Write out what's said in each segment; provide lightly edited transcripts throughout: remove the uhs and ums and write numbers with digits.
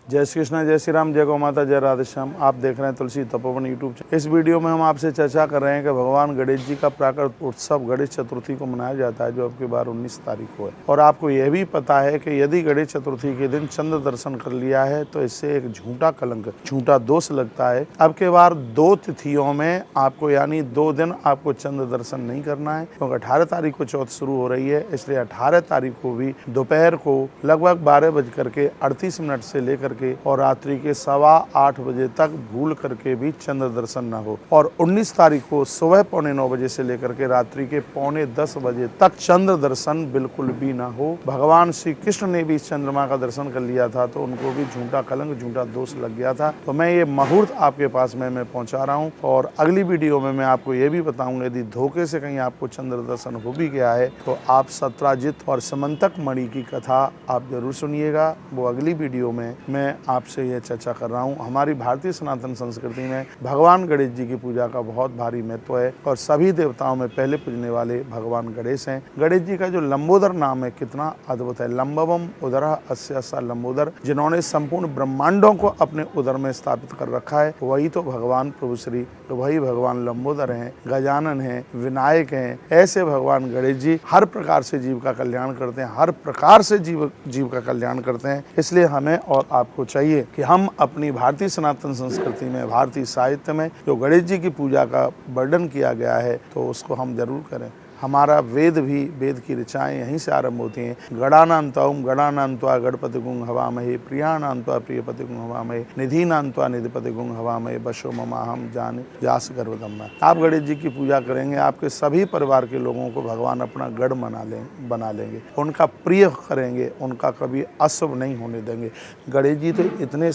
जय श्री कृष्ण, जय श्री राम, जय गौ माता, जय राधे श्याम। आप देख रहे हैं तुलसी तपोवन यूट्यूब चैनल। इस वीडियो में हम आपसे चर्चा कर रहे हैं कि भगवान गणेश जी का प्राकृत उत्सव गणेश चतुर्थी को मनाया जाता है, जो अब की बार 19 तारीख को है। और आपको यह भी पता है कि यदि गणेश चतुर्थी के दिन चंद्र दर्शन कर लिया है तो इससे एक झूठा कलंक, झूठा दोष लगता है। अब की बार 2 तिथियों में आपको, यानी 2 दिन आपको चंद्र दर्शन नहीं करना है, क्योंकि 18 तारीख को चौथ शुरू हो रही है। इसलिए 18 तारीख को भी दोपहर को लगभग 12:38 से लेकर और रात्रि के 8:15 बजे तक भूल करके भी चंद्र दर्शन न हो। और 19 तारीख को सुबह 9:45 बजे से लेकर के रात्रि के 9:45 बजे तक चंद्र दर्शन बिल्कुल भी ना हो। भगवान श्री कृष्ण ने भी चंद्रमा का दर्शन कर लिया था तो उनको भी झूठा कलंक, झूठा दोष लग गया था। तो मैं ये मुहूर्त आपके पास में पहुंचा रहा हूँ। और अगली वीडियो में मैं आपको ये भी बताऊंगा, यदि धोखे से कहीं आपको चंद्र दर्शन हो भी गया है तो आप सत्राजित और समंतक मणि की कथा आप जरूर सुनिएगा। वो अगली वीडियो में मैं आपसे यह चर्चा कर रहा हूँ। हमारी भारतीय सनातन संस्कृति में भगवान गणेश जी की पूजा का बहुत भारी महत्व है और सभी देवताओं में पहले पूजने वाले भगवान गणेश हैं। गणेश जी का जो लंबोदर नाम है कितना अद्भुत है। लंबवम उदरः अस्य स लंबोदर, जिन्होंने संपूर्ण ब्रह्मांडों को अपने उदर में स्थापित कर रखा है, वही तो भगवान प्रभु श्री, वही भगवान लंबोदर हैं, गजानन हैं, विनायक हैं। ऐसे भगवान गणेश जी हर प्रकार से जीव का कल्याण करते हैं, हर प्रकार से जीव का कल्याण करते हैं। इसलिए हमें और आपको चाहिए कि हम अपनी भारतीय सनातन संस्कृति में, भारतीय साहित्य में जो गणेश जी की पूजा का वर्णन किया गया है तो उसको हम जरूर करें। हमारा वेद की ऋचाएँ यहीं से आरंभ होती हैं। गणानान्त्वा गणानान्त्वा गणपति गुं हवामहे, प्रियाणान्त्वा प्रियपति गुं हवामहे, निधीनान्त्वा निधिपति गुं हवामहे, बशो ममाहम जान जास गर्वदम्मा। आप गणेश जी की पूजा करेंगे, आपके सभी परिवार के लोगों को भगवान अपना गढ़ बना लेंगे, उनका प्रिय करेंगे, उनका कभी अशुभ नहीं होने देंगे। गणेश जी तो इतने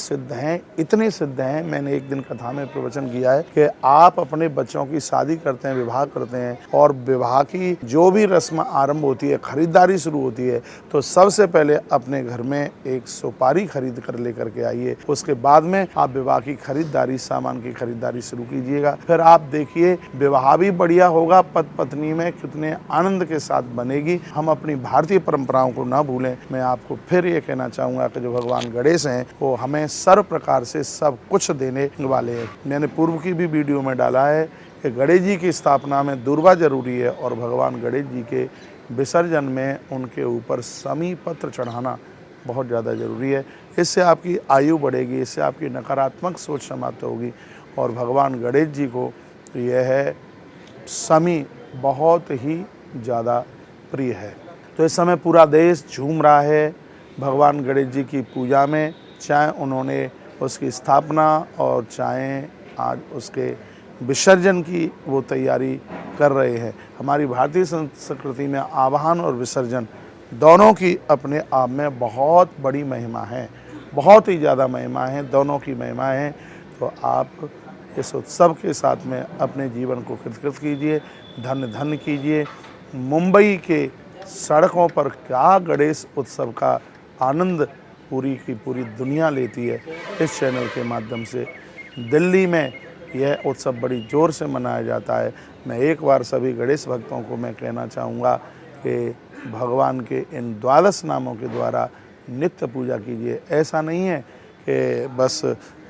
सिद्ध हैं, मैंने एक दिन कथा में प्रवचन किया है कि आप अपने बच्चों की शादी करते हैं, विवाह करते हैं और विवाह की जो भी रस्म आरंभ होती है, खरीदारी शुरू होती है, तो सबसे पहले अपने घर में एक सुपारी खरीद कर लेकर के आइए। उसके बाद में आप विवाह की खरीदारी, सामान की खरीदारी शुरू कीजिएगा। फिर आप देखिए विवाह भी बढ़िया होगा, पति पत्नी में कितने आनंद के साथ बनेगी। हम अपनी भारतीय परंपराओं को ना भूलें। मैं आपको फिर ये कहना चाहूँगा कि जो भगवान गणेश हैं वो हमें सर्व प्रकार से सब कुछ देने वाले हैं। मैंने पूर्व की भी वीडियो में डाला है कि गणेश जी की स्थापना में दुर्वा जरूरी है और भगवान गणेश जी के विसर्जन में उनके ऊपर समी पत्र चढ़ाना बहुत ज़्यादा ज़रूरी है। इससे आपकी आयु बढ़ेगी, इससे आपकी नकारात्मक सोच समाप्त होगी और भगवान गणेश जी को यह है समी बहुत ही ज़्यादा प्रिय है। तो इस समय पूरा देश झूम रहा है भगवान गणेश जी की पूजा में, चाहे उन्होंने उसकी स्थापना और चाहे आज उसके विसर्जन की वो तैयारी कर रहे हैं। हमारी भारतीय संस्कृति में आवाहन और विसर्जन दोनों की अपने आप में बहुत बड़ी महिमा है, बहुत ही ज़्यादा महिमा है, दोनों की महिमा है। तो आप इस उत्सव के साथ में अपने जीवन को कृतकृत कीजिए, धन्य कीजिए। मुंबई के सड़कों पर क्या गणेश उत्सव का आनंद पूरी की पूरी दुनिया लेती है इस चैनल के माध्यम से। दिल्ली में यह उत्सव बड़ी ज़ोर से मनाया जाता है। मैं एक बार सभी गणेश भक्तों को मैं कहना चाहूँगा कि भगवान के इन 12 नामों के द्वारा नित्य पूजा कीजिए। ऐसा नहीं है कि बस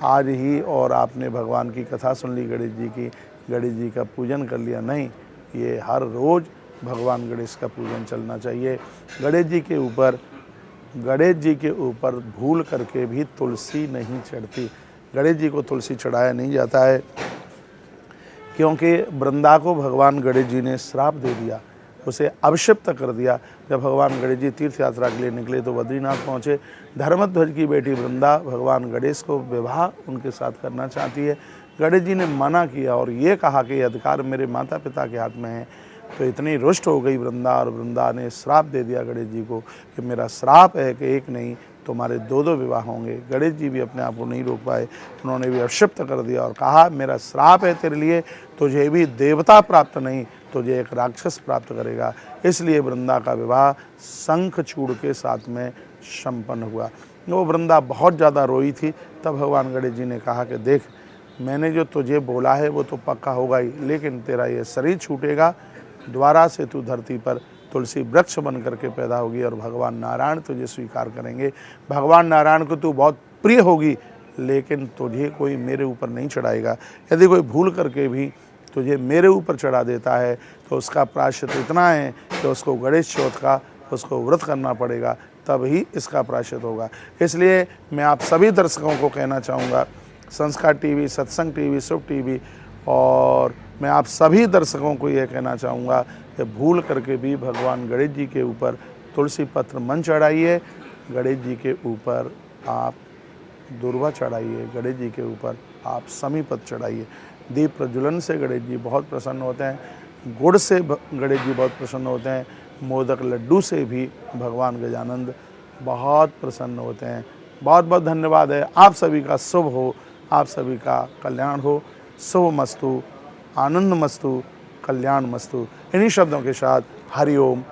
आज ही और आपने भगवान की कथा सुन ली गणेश जी की, गणेश जी का पूजन कर लिया, नहीं, ये हर रोज़ भगवान गणेश का पूजन चलना चाहिए। गणेश जी के ऊपर भूल करके भी तुलसी नहीं चढ़ती। गणेश जी को तुलसी चढ़ाया नहीं जाता है क्योंकि वृंदा को भगवान गणेश जी ने श्राप दे दिया, उसे अभिषिप्त कर दिया। जब भगवान गणेश जी तीर्थ यात्रा के लिए निकले तो बद्रीनाथ पहुँचे। धर्मध्वज की बेटी वृंदा भगवान गणेश को विवाह उनके साथ करना चाहती है। गणेश जी ने मना किया और ये कहा कि अधिकार मेरे माता पिता के हाथ में है। तो इतनी रुष्ट हो गई वृंदा और वृंदा ने श्राप दे दिया गणेश जी को कि मेरा श्राप है कि एक नहीं तुम्हारे 2 विवाह होंगे। गणेश जी भी अपने आप को नहीं रोक पाए, उन्होंने भी अभिषिप्त कर दिया और कहा मेरा श्राप है तेरे लिए, तुझे भी देवता प्राप्त नहीं, तुझे एक राक्षस प्राप्त करेगा। इसलिए वृंदा का विवाह शंखचूड़ के साथ में संपन्न हुआ। वो वृंदा बहुत ज़्यादा रोई थी। तब भगवान गणेश जी ने कहा कि देख, मैंने जो तुझे बोला है वो तो पक्का होगा ही, लेकिन तेरा ये शरीर छूटेगा, द्वारा से तू धरती पर तुलसी वृक्ष बन करके पैदा होगी और भगवान नारायण तुझे स्वीकार करेंगे। भगवान नारायण को तू बहुत प्रिय होगी, लेकिन तुझे कोई मेरे ऊपर नहीं चढ़ाएगा। यदि कोई भूल करके भी तुझे मेरे ऊपर चढ़ा देता है तो उसका प्रायश्चित इतना है कि उसको गणेश चौथ का उसको व्रत करना पड़ेगा, तब ही इसका प्रायश्चित होगा। इसलिए मैं आप सभी दर्शकों को कहना चाहूँगा, संस्कार टीवी, सत्संग टीवी, शुभ टीवी, और मैं आप सभी दर्शकों को ये कहना चाहूँगा कि भूल करके भी भगवान गणेश जी के ऊपर तुलसी पत्र मन चढ़ाइए, गणेश जी के ऊपर आप दुर्वा चढ़ाइए, गणेश जी के ऊपर आप समीपत चढ़ाइए। दीप प्रज्वलन से गणेश जी बहुत प्रसन्न होते हैं, गुड़ से गणेश जी बहुत प्रसन्न होते हैं, मोदक लड्डू से भी भगवान गजानंद बहुत प्रसन्न होते हैं। बहुत बहुत धन्यवाद है। आप सभी का शुभ हो, आप सभी का कल्याण हो। शुभ मस्तु, आनंद मस्तु, कल्याण मस्तु। इन्हीं शब्दों के साथ हरि ओम।